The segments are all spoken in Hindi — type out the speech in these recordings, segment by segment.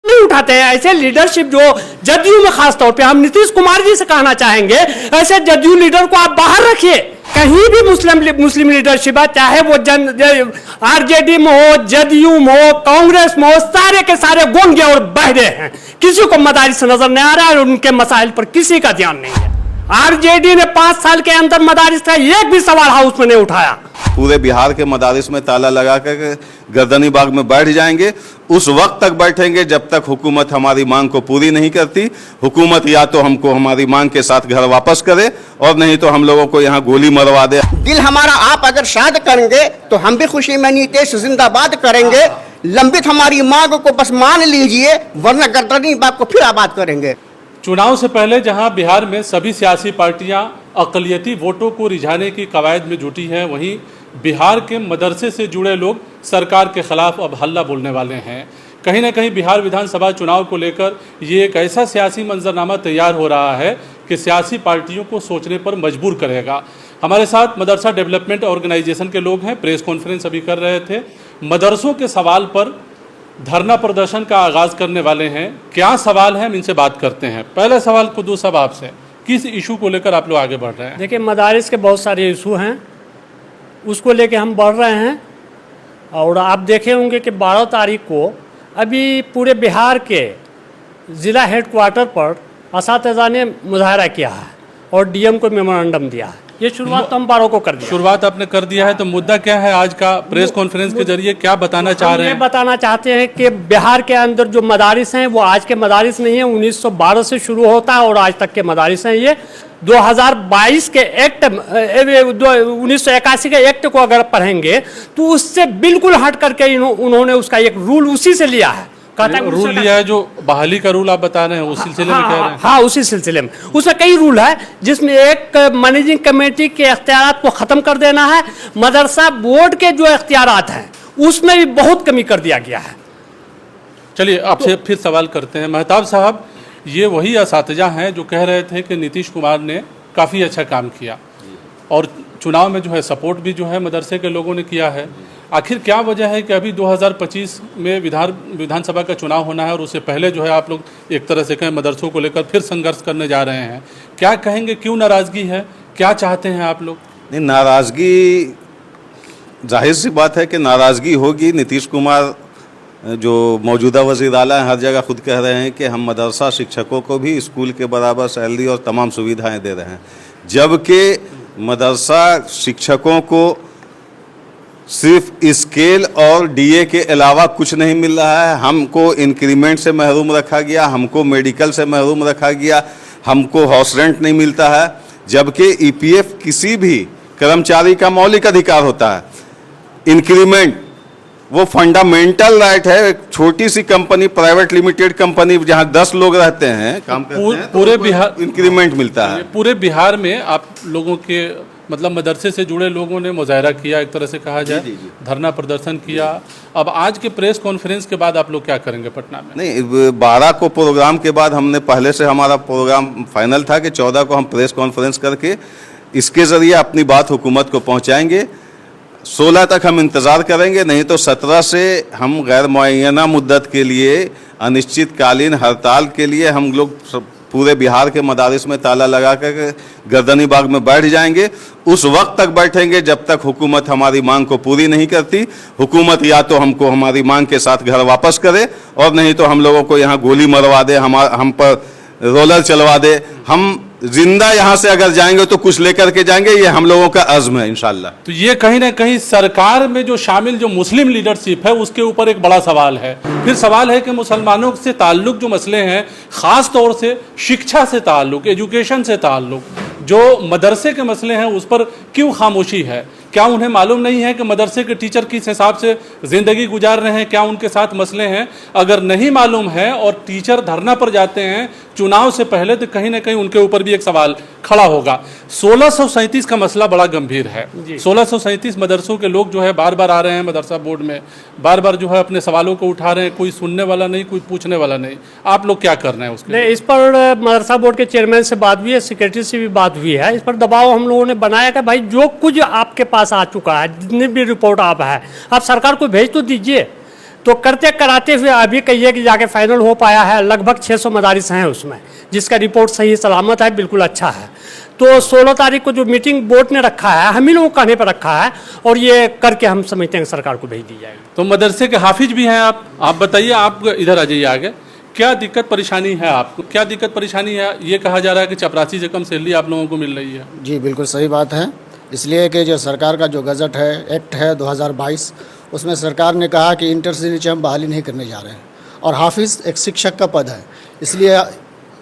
नहीं उठाते हैं। ऐसे लीडरशिप जो जदयू में खास तौर पे हम नीतीश कुमार जी से कहना चाहेंगे, ऐसे जदयू लीडर को आप बाहर रखिए। कहीं भी मुस्लिम लीडरशिप है, चाहे वो आरजेडी में हो, जदयू में हो, कांग्रेस में हो, सारे के सारे गूंगे और बहरे हैं। किसी को मदारिस नजर नहीं आ रहा है और उनके मसाइल पर किसी का ध्यान नहीं है। आरजेडी ने 5 साल के अंदर मदारिस का एक भी सवाल हाउस में नहीं उठाया। पूरे बिहार के मदारिस में ताला लगा कर गर्दनी बाग में बैठ जाएंगे। उस वक्त तक बैठेंगे जब तक हुकूमत हमारी मांग को पूरी नहीं करती। हुकूमत या तो हमको हमारी मांग के साथ घर वापस करे और नहीं तो हम लोगों को यहाँ गोली मरवा दे। दिल हमारा आप अगर शाद करेंगे तो हम भी खुशी में नीतीश जिंदाबाद करेंगे। लंबित हमारी मांग को बस मान लीजिए, वरना गर्दनी बाग को फिर आबाद करेंगे। चुनाव से पहले जहां बिहार में सभी सियासी पार्टियां अक़लियती वोटों को रिझाने की कवायद में जुटी हैं, वहीं बिहार के मदरसे से जुड़े लोग सरकार के खिलाफ अब हल्ला बोलने वाले हैं। कहीं ना कहीं बिहार विधानसभा चुनाव को लेकर ये एक ऐसा सियासी मंजरनामा तैयार हो रहा है कि सियासी पार्टियों को सोचने पर मजबूर करेगा। हमारे साथ मदरसा डेवलपमेंट ऑर्गेनाइजेशन के लोग हैं, प्रेस कॉन्फ्रेंस अभी कर रहे थे। मदरसों के सवाल पर धरना प्रदर्शन का आगाज़ करने वाले हैं। क्या सवाल है, हम इनसे बात करते हैं। पहला सवाल कुद्दूस साहब आपसे, किस इशू को लेकर आप लोग आगे बढ़ रहे हैं? देखिए, मदारिस के बहुत सारे इशू हैं, उसको लेके हम बढ़ रहे हैं। और आप देखे होंगे कि 12 तारीख को अभी पूरे बिहार के ज़िला हेडक्वार्टर पर असातिज़ा ने मुजाहरा किया है और डीएम को मेमोरेंडम दिया है। ये शुरुआत तो हम 12 को कर दी। शुरुआत आपने कर दिया है, तो मुद्दा क्या है आज का? प्रेस कॉन्फ्रेंस के जरिए क्या बताना चाह रहे हैं? ये बताना चाहते हैं कि बिहार के अंदर जो मदारिस हैं वो आज के मदारिस नहीं है, 1912 से शुरू होता है और आज तक के मदारिस हैं। ये 2022 के एक्ट, 1981 के एक्ट को अगर पढ़ेंगे तो उससे बिल्कुल हट करके उन्होंने उसका एक रूल उसी से लिया है। रूल लिया है, जो बहाली का रूल आप बता रहे हैं, उस सिलसिले में कह रहे हैं? हाँ, उसी सिलसिले में। उसमें कई रूल है, जिसमें एक मैनेजिंग कमेटी के इख्तियारात को ख़त्म कर देना है। मदरसा बोर्ड के जो इख्तियारात हैं उसमें भी बहुत कमी कर दिया गया है। चलिए आपसे फिर सवाल करते हैं। महताब साहब, ये वही असातिज़ा हैं जो कह रहे थे कि नीतीश कुमार ने काफ़ी अच्छा काम किया और चुनाव में जो है सपोर्ट भी जो है मदरसे के लोगों ने किया है। आखिर क्या वजह है कि अभी 2025 में विधानसभा का चुनाव होना है और उससे पहले जो है आप लोग एक तरह से कहें मदरसों को लेकर फिर संघर्ष करने जा रहे हैं? क्या कहेंगे, क्यों नाराज़गी है, क्या चाहते हैं आप लोग? नहीं, नाराज़गी जाहिर सी बात है कि नाराज़गी होगी। नीतीश कुमार जो मौजूदा वज़ीर आला हैं, हर जगह खुद कह रहे हैं कि हम मदरसा शिक्षकों को भी स्कूल के बराबर सैलरी और तमाम सुविधाएं दे रहे हैं, जबकि मदरसा शिक्षकों को सिर्फ स्केल और डीए के अलावा कुछ नहीं मिल रहा है। हमको इंक्रीमेंट से महरूम रखा गया, हमको मेडिकल से महरूम रखा गया, हमको हाउस रेंट नहीं मिलता है, जबकि ईपीएफ किसी भी कर्मचारी का मौलिक अधिकार होता है। इंक्रीमेंट वो फंडामेंटल राइट है। एक छोटी सी कंपनी, प्राइवेट लिमिटेड कंपनी, जहां 10 लोग रहते हैं, काम करते हैं, पूरे तो बिहार इंक्रीमेंट मिलता है। पूरे बिहार में आप लोगों के मतलब मदरसे से जुड़े लोगों ने मुजाहरा किया, एक तरह से कहा जाए, धरना प्रदर्शन किया। अब आज के प्रेस कॉन्फ्रेंस के बाद आप लोग क्या करेंगे पटना में? नहीं, 12 को प्रोग्राम के बाद हमने पहले से हमारा प्रोग्राम फाइनल था कि 14 को हम प्रेस कॉन्फ्रेंस करके इसके ज़रिए अपनी बात हुकूमत को पहुंचाएंगे। 16 तक हम इंतज़ार करेंगे, नहीं तो 17 से हम गैर मुअय्यना मुद्दत के लिए अनिश्चितकालीन हड़ताल के लिए हम लोग पूरे बिहार के मदारिस में ताला लगा कर गर्दनी बाग में बैठ जाएंगे। उस वक्त तक बैठेंगे जब तक हुकूमत हमारी मांग को पूरी नहीं करती। हुकूमत या तो हमको हमारी मांग के साथ घर वापस करे और नहीं तो हम लोगों को यहाँ गोली मरवा दे, हम पर रोलर चलवा दे। हम जिंदा यहाँ से अगर जाएंगे तो कुछ लेकर के जाएंगे, ये हम लोगों का अज़्म है इंशाल्लाह। तो ये कहीं ना कहीं सरकार में जो शामिल जो मुस्लिम लीडरशिप है उसके ऊपर एक बड़ा सवाल है। फिर सवाल है कि मुसलमानों से ताल्लुक जो मसले हैं, ख़ास तौर से शिक्षा से ताल्लुक, एजुकेशन से ताल्लुक, जो मदरसे के मसले हैं उस पर क्यों खामोशी है? क्या उन्हें मालूम नहीं है कि मदरसे के टीचर किस हिसाब से ज़िंदगी गुजार रहे हैं? क्या उनके साथ मसले हैं? अगर नहीं मालूम है और टीचर धरना पर जाते हैं चुनाव से पहले, तो कहीं ना कहीं उनके ऊपर भी एक सवाल खड़ा होगा। 1637 का मसला बड़ा गंभीर है। 1637 मदरसों के लोग जो है बार बार आ रहे हैं मदरसा बोर्ड में, बार बार जो है अपने सवालों को उठा रहे हैं, कोई सुनने वाला नहीं, कोई पूछने वाला नहीं। आप लोग क्या कर रहे हैं उसके लिए? इस पर मदरसा बोर्ड के चेयरमैन से बात हुई है, सेक्रेटरी से भी बात हुई है। इस पर दबाव हम लोगों ने बनाया कि भाई जो कुछ आपके पास आ चुका है, जितनी भी रिपोर्ट आप है, आप सरकार को भेज तो दीजिए। तो करते कराते हुए अभी कहिए कि जाके फाइनल हो पाया है, लगभग 600 मदारिस हैं उसमें, जिसका रिपोर्ट सही सलामत है, बिल्कुल अच्छा है। तो 16 तारीख को जो मीटिंग बोर्ड ने रखा है, हम ही लोगों कहने पर रखा है, और ये करके हम समझते हैं सरकार को भेज दी जाएगी। तो मदरसे के हाफिज भी हैं आप बताइए, आप इधर आ जाइए आगे, क्या दिक्कत परेशानी है आपको, क्या दिक्कत परेशानी है? ये कहा जा रहा है कि चपरासी से कम सैलरी आप लोगों को मिल रही है। जी बिल्कुल सही बात है, इसलिए कि जो सरकार का जो गजट है, एक्ट है 2022, उसमें सरकार ने कहा कि इंटर से नीचे हम बहाली नहीं करने जा रहे हैं, और हाफिज़ एक शिक्षक का पद है, इसलिए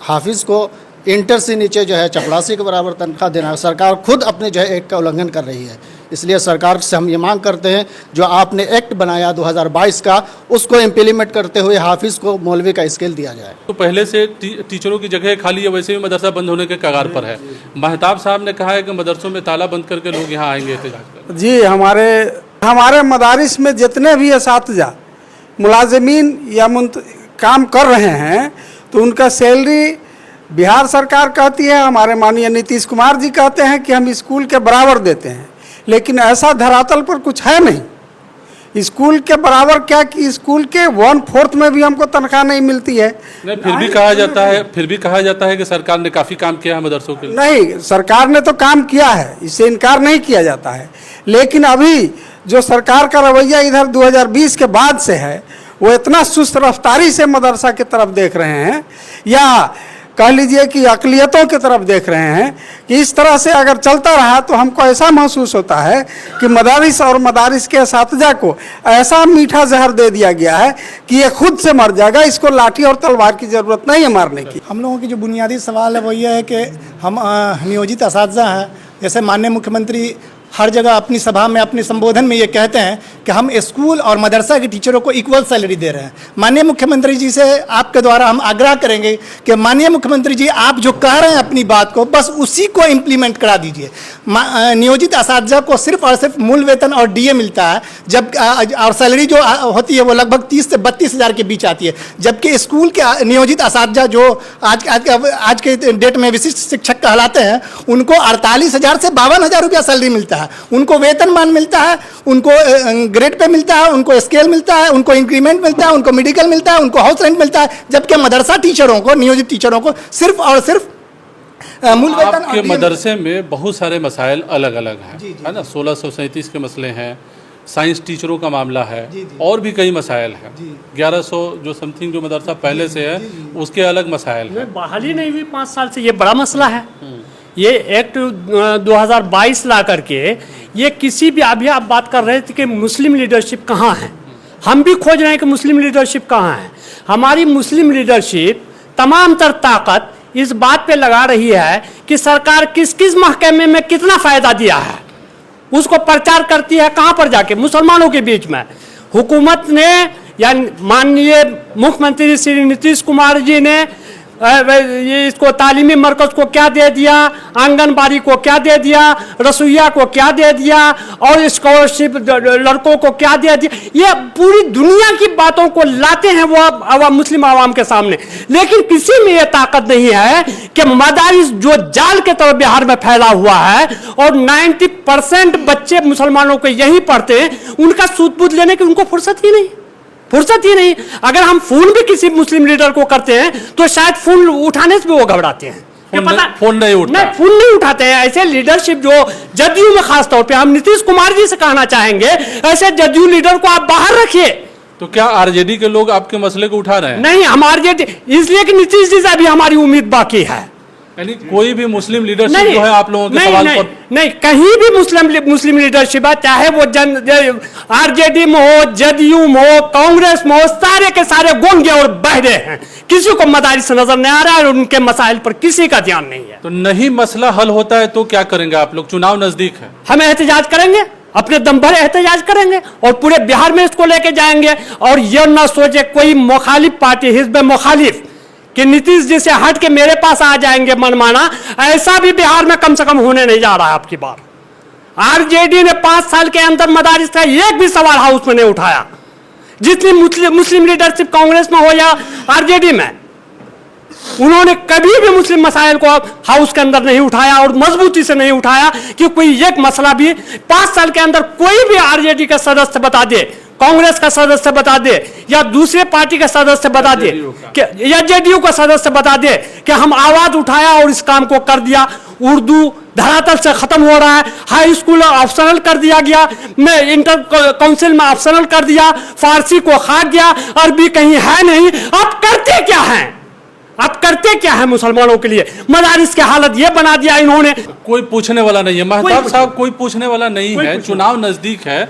हाफिज़ को इंटर से नीचे जो है चपरासी के बराबर तनख्वाह देना है। सरकार खुद अपने जो है एक्ट का उल्लंघन कर रही है, इसलिए सरकार से हम ये मांग करते हैं जो आपने एक्ट बनाया 2022 का, उसको इम्प्लीमेंट करते हुए हाफिज़ को मौलवी का स्केल दिया जाए। तो पहले से टीचरों की जगह खाली है, वैसे भी मदरसा बंद होने के कगार पर है। महताब साहब ने कहा है कि मदरसों में ताला बंद करके लोग यहाँ आएंगे एहतजाज कर। जी, हमारे मदारिस में जितने भी असातिज़ा मुलाजिमीन या काम कर रहे हैं, तो उनका सैलरी बिहार सरकार कहती है, हमारे माननीय नीतीश कुमार जी कहते हैं कि हम स्कूल के बराबर देते हैं, लेकिन ऐसा धरातल पर कुछ है नहीं। स्कूल के बराबर क्या कि स्कूल के 1/4 में भी हमको तनख्वाह नहीं मिलती है। नहीं, फिर भी कहा जाता है कि सरकार ने काफ़ी काम किया है मदरसों के लिए। नहीं, सरकार ने तो काम किया है, इससे इनकार नहीं किया जाता है, लेकिन अभी जो सरकार का रवैया इधर 2020 के बाद से है, वो इतना सुस्त रफ्तारी से मदरसा की तरफ देख रहे हैं, या कह लीजिए कि अक़लियतों की तरफ देख रहे हैं कि इस तरह से अगर चलता रहा तो हमको ऐसा महसूस होता है कि मदारिस और मदारिस के असातिज़ा को ऐसा मीठा जहर दे दिया गया है कि ये खुद से मर जाएगा, इसको लाठी और तलवार की ज़रूरत नहीं है मारने की। हम लोगों की जो बुनियादी सवाल है वो ये है कि हम नियोजित असातिज़ा हैं, जैसे माननीय मुख्यमंत्री हर जगह अपनी सभा में, अपने संबोधन में ये कहते हैं कि हम स्कूल और मदरसा के टीचरों को इक्वल सैलरी दे रहे हैं। माननीय मुख्यमंत्री जी से आपके द्वारा हम आग्रह करेंगे कि माननीय मुख्यमंत्री जी, आप जो कह रहे हैं अपनी बात को, बस उसी को इम्प्लीमेंट करा दीजिए। नियोजित असातिज़ा को सिर्फ और सिर्फ मूल वेतन और डीए मिलता है, जब और सैलरी जो होती है वो लगभग 30 से 32 हज़ार के बीच आती है, जबकि स्कूल के नियोजित असातिज़ा जो आज के डेट में विशिष्ट शिक्षक कहलाते हैं, उनको 48,000 से 52,000 रुपया सैलरी मिलता है। उनको वेतनमान मिलता है, उनको ग्रेड पे मिलता है, उनको स्केल मिलता है, उनको इंक्रीमेंट मिलता है, उनको मेडिकल मिलता है, उनको हाउस रेंट मिलता है, जबकि मदरसा टीचरों को, नियोजित टीचरों को सिर्फ और सिर्फ मूल वेतन। आपके मदरसे में बहुत सारे मसाइल अलग अलग हैं, है ना? 1637 के मसले हैं, साइंस टीचरों का मामला है, और भी कई मसाइल हैं। 1100 जो समथिंग जो मदरसा पहले से है, उसके अलग मसाइल हैं। बहाली नहीं हुई 5 साल से, ये बड़ा मसला है। ये एक्ट 2022 ला करके, ये किसी भी, अभी आप बात कर रहे थे कि मुस्लिम लीडरशिप कहाँ है, हम भी खोज रहे हैं कि मुस्लिम लीडरशिप कहाँ है। हमारी मुस्लिम लीडरशिप तमाम तर ताकत इस बात पे लगा रही है कि सरकार किस किस महकमे में कितना फ़ायदा दिया है, उसको प्रचार करती है कहाँ पर जाके, मुसलमानों के बीच में। हुकूमत ने या माननीय मुख्यमंत्री श्री नीतीश कुमार जी ने ये इसको तालीमी मरकज़ को क्या दे दिया, आंगनबाड़ी को क्या दे दिया, रसोइया को क्या दे दिया, और स्कॉलरशिप लड़कों को क्या दे दिया, ये पूरी दुनिया की बातों को लाते हैं वो मुस्लिम आवाम के सामने। लेकिन किसी में ये ताकत नहीं है कि मदारिस जो जाल के तरफ बिहार में फैला हुआ है, और 90% बच्चे मुसलमानों के यही पढ़ते हैं, उनका सूद बूद लेने की उनको फुर्सत ही नहीं। अगर हम फोन भी किसी मुस्लिम लीडर को करते हैं तो शायद फोन उठाने से भी वो घबराते हैं। फोन नहीं उठाते हैं। ऐसे लीडरशिप जो जदयू में खास तौर पे हम नीतीश कुमार जी से कहना चाहेंगे, ऐसे जदयू लीडर को आप बाहर रखिए। तो क्या आरजेडी के लोग आपके मसले को उठा रहे हैं? नहीं, हम आरजेडी इसलिए कि नीतीश जी से अभी हमारी उम्मीद बाकी है। यानी कोई भी मुस्लिम लीडरशिप जो है आप लोगों के सवाल पर नहीं, कहीं भी मुस्लिम लीडरशिप है, चाहे वो आरजेडी में हो, जदयू में हो, कांग्रेस में हो, सारे के सारे गूंगे और बहरे हैं। किसी को मदारिस नजर नहीं आ रहा है और उनके मसाइल पर किसी का ध्यान नहीं है। तो नहीं मसला हल होता है तो क्या करेंगे आप लोग? चुनाव नजदीक है, हम एहतजाज करेंगे, अपने दम भर एहतजाज करेंगे और पूरे बिहार में इसको लेके जाएंगे। और यह ना सोचे कोई मुखालिफ पार्टी, हिज़्ब मुखालिफ, कि नीतीश जी से हट के मेरे पास आ जाएंगे मनमाना, ऐसा भी बिहार में कम से कम होने नहीं जा रहा है। आपकी बार आरजेडी ने 5 साल के अंदर मदारिस का एक भी सवाल हाउस में नहीं उठाया, जितनी मुस्लिम लीडरशिप कांग्रेस में हो या आरजेडी में, उन्होंने कभी भी मुस्लिम मसाइल को हाउस के अंदर नहीं उठाया और मजबूती से नहीं उठाया कि कोई एक मसला भी 5 साल के अंदर कोई भी आरजेडी का सदस्य बता दे कांग्रेस का सदस्य बता दे या दूसरे पार्टी का सदस्य बता दे कि या जेडीयू का सदस्य बता दे कि हम आवाज उठाया और इस काम को कर दिया। उर्दू धरातल से खत्म हो रहा है, हाई स्कूल ऑप्शनल कर दिया गया, मैं इंटर काउंसिल में ऑप्शनल कर दिया, फारसी को खा गया, अरबी कहीं है नहीं। अब करते क्या है, अब करते क्या है मुसलमानों के लिए? मदारिस की हालत ये बना दिया इन्होंने। कोई पूछने वाला नहीं है महताब साहब, कोई पूछने वाला नहीं है। चुनाव नजदीक है,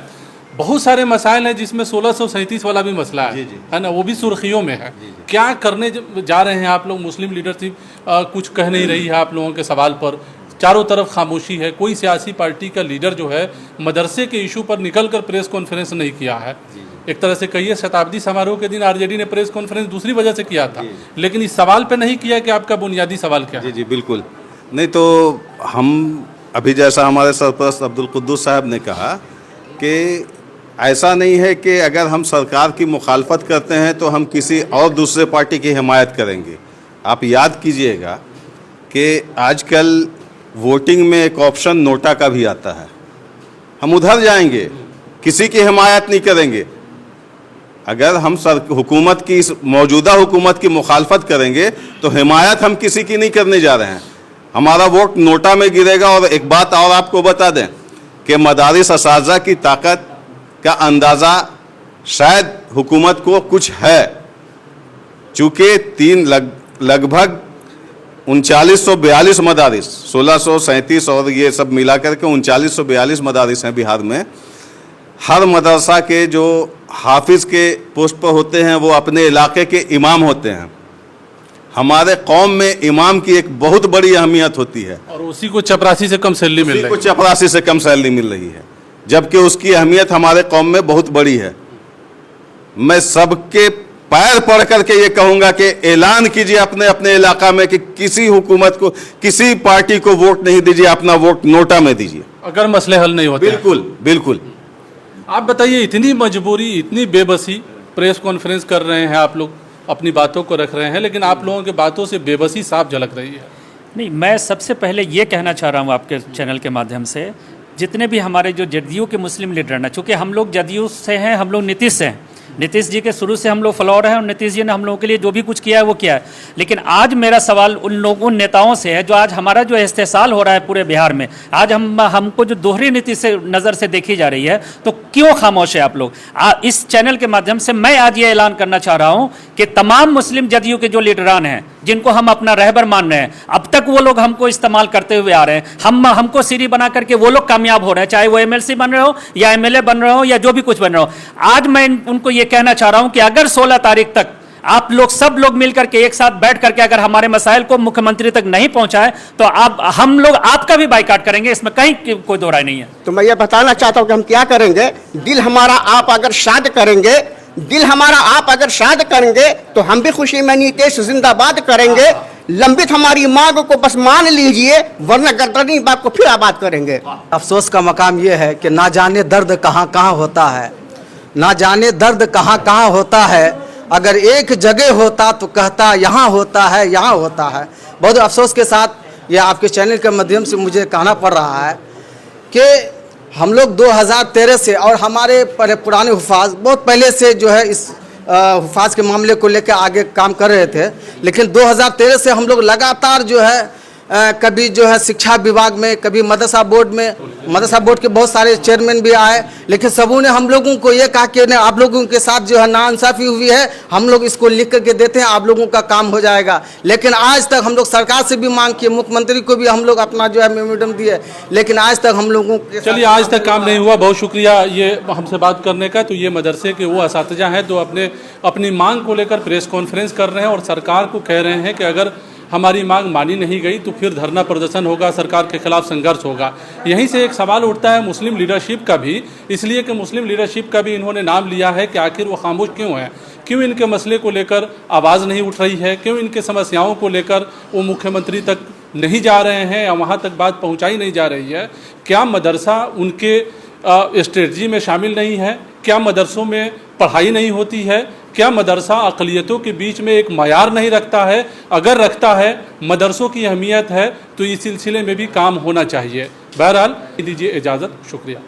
बहुत सारे मसाइल हैं जिसमें 1637 वाला भी मसला है ना, वो भी सुर्खियों में है। क्या करने जा रहे हैं आप लोग? मुस्लिम लीडरशिप कुछ कह नहीं रही है आप लोगों के सवाल पर, चारों तरफ खामोशी है। कोई सियासी पार्टी का लीडर जो है मदरसे के इशू पर निकलकर प्रेस कॉन्फ्रेंस नहीं किया है। एक तरह से कहिए शताब्दी समारोह के दिन आरजेडी ने प्रेस कॉन्फ्रेंस दूसरी वजह से किया था, लेकिन इस सवाल पे नहीं किया कि आपका बुनियादी सवाल क्या है। जी बिल्कुल नहीं। तो हम अभी जैसा हमारे सरपरस्त अब्दुल कुद्दूस साहब ने कहा कि ऐसा नहीं है कि अगर हम सरकार की मुखालफत करते हैं तो हम किसी और दूसरे पार्टी की हिमायत करेंगे। आप याद कीजिएगा कि आजकल वोटिंग में एक ऑप्शन नोटा का भी आता है, हम उधर जाएंगे, किसी की हिमायत नहीं करेंगे। अगर हम हुकूमत की, मौजूदा हुकूमत की मुखालफत करेंगे तो हिमायत हम किसी की नहीं करने जा रहे हैं, हमारा वोट नोटा में गिरेगा। और एक बात और आपको बता दें कि मदारिस असातिज़ा की ताकत का अंदाज़ा शायद हुकूमत को कुछ है, चूँकि लगभग 3942 मदारिस, 1637 और ये सब मिला करके 3942 मदारिस हैं बिहार में। हर मदरसा के जो हाफिज़ के पोस्ट पर होते हैं वो अपने इलाके के इमाम होते हैं। हमारे कौम में इमाम की एक बहुत बड़ी अहमियत होती है, और उसी को चपरासी से कम सैलरी मिल रही है, चपरासी से कम सैलरी मिल रही है, जबकि उसकी अहमियत हमारे कौम में बहुत बड़ी है। मैं सबके पैर पड़ करके ये कहूँगा कि ऐलान कीजिए अपने अपने इलाका में कि किसी हुकूमत को, किसी पार्टी को वोट नहीं दीजिए, अपना वोट नोटा में दीजिए, अगर मसले हल नहीं होते। बिल्कुल बिल्कुल। आप बताइए, इतनी मजबूरी, इतनी बेबसी, प्रेस कॉन्फ्रेंस कर रहे हैं आप लोग, अपनी बातों को रख रहे हैं, लेकिन आप लोगों के बातों से बेबसी साफ झलक रही है। नहीं, मैं सबसे पहले ये कहना चाह रहा हूँ आपके चैनल के माध्यम से, जितने भी हमारे जो जदयू के मुस्लिम लीडर हैं, चूँकि हम लोग जदयू से हैं, हम लोग नीतीश से हैं, नीतीश जी के शुरू से हम लोग फॉलोअर हैं और नीतीश जी ने हम लोगों के लिए जो भी कुछ किया है वो किया है। लेकिन आज मेरा सवाल उन नेताओं से है जो आज हमारा जो इस्तेसाल हो रहा है पूरे बिहार में, आज हमको जो दोहरी नीति से नज़र से देखी जा रही है, तो क्यों खामोश है आप लोग? इस चैनल के माध्यम से मैं आज ये ऐलान करना चाह रहा हूँ कि तमाम मुस्लिम जदयू के जो लीडरान हैं, जिनको हम अपना रहबर मान रहे हैं, अब तक वो लोग हमको इस्तेमाल करते हुए आ रहे हैं, हमको सीढ़ी बना करके वो लोग कामयाब हो रहे हैं, चाहे वो एमएलसी बन रहे हो या एमएलए बन रहे हो या जो भी कुछ बन रहे हो। आज मैं उनको ये कहना चाह रहा हूं कि अगर 16 तारीख तक आप लोग सब लोग मिलकर के एक साथ बैठ करके अगर हमारे मसाइल को मुख्यमंत्री तक नहीं पहुंचाए तो हम लोग आपका भी बाइकाट करेंगे, इसमें कहीं कोई दो राय नहीं है। तो मैं ये बताना चाहता हूं कि हम क्या करेंगे। दिल हमारा आप अगर शाद करेंगे, दिल हमारा आप अगर शाद करेंगे तो हम भी खुशी में नीतीश जिंदाबाद करेंगे। लंबित हमारी मांग को बस मान लीजिए, वरना गर्दनी बाग को फिर आबाद करेंगे। अफसोस का मकाम ये है कि ना जाने दर्द कहाँ कहाँ होता है, ना जाने दर्द कहाँ कहाँ होता है। अगर एक जगह होता तो कहता यहाँ होता है, यहाँ होता है। बहुत अफसोस के साथ ये आपके चैनल के माध्यम से मुझे कहना पड़ रहा है कि हम लोग 2013 से, और हमारे पुराने हुफाज बहुत पहले से जो है इस हुफाज के मामले को लेकर आगे काम कर रहे थे, लेकिन 2013 से हम लोग लगातार जो है कभी जो है शिक्षा विभाग में, कभी मदरसा बोर्ड में, मदरसा बोर्ड के बहुत सारे चेयरमैन भी आए, लेकिन सबों ने हम लोगों को ये कहा कि नहीं, आप लोगों के साथ जो है नाइंसाफ़ी हुई है, हम लोग इसको लिख करके देते हैं, आप लोगों का काम हो जाएगा। लेकिन आज तक हम लोग सरकार से भी मांग किए, मुख्यमंत्री को भी हम लोग अपना जो है मेमोरेंडम दिए, लेकिन आज तक हम लोगों के, चलिए आज तक काम नहीं हुआ। बहुत शुक्रिया ये हमसे बात करने का। तो ये मदरसे के वो असातिज़ा हैं जो अपनी मांग को लेकर प्रेस कॉन्फ्रेंस कर रहे हैं और सरकार को कह रहे हैं कि अगर हमारी मांग मानी नहीं गई तो फिर धरना प्रदर्शन होगा, सरकार के खिलाफ संघर्ष होगा। यहीं से एक सवाल उठता है मुस्लिम लीडरशिप का भी, इसलिए कि मुस्लिम लीडरशिप का भी इन्होंने नाम लिया है कि आखिर वो खामोश क्यों है, क्यों इनके मसले को लेकर आवाज़ नहीं उठ रही है, क्यों इनके समस्याओं को लेकर वो मुख्यमंत्री तक नहीं जा रहे हैं या वहाँ तक बात पहुँचाई नहीं जा रही है। क्या मदरसा उनके स्ट्रेटजी में शामिल नहीं है? क्या मदरसों में पढ़ाई नहीं होती है? क्या मदरसा अक़लियतों के बीच में एक मयार नहीं रखता है? अगर रखता है, मदरसों की अहमियत है, तो इस सिलसिले में भी काम होना चाहिए। बहरहाल दीजिए इजाज़त, शुक्रिया।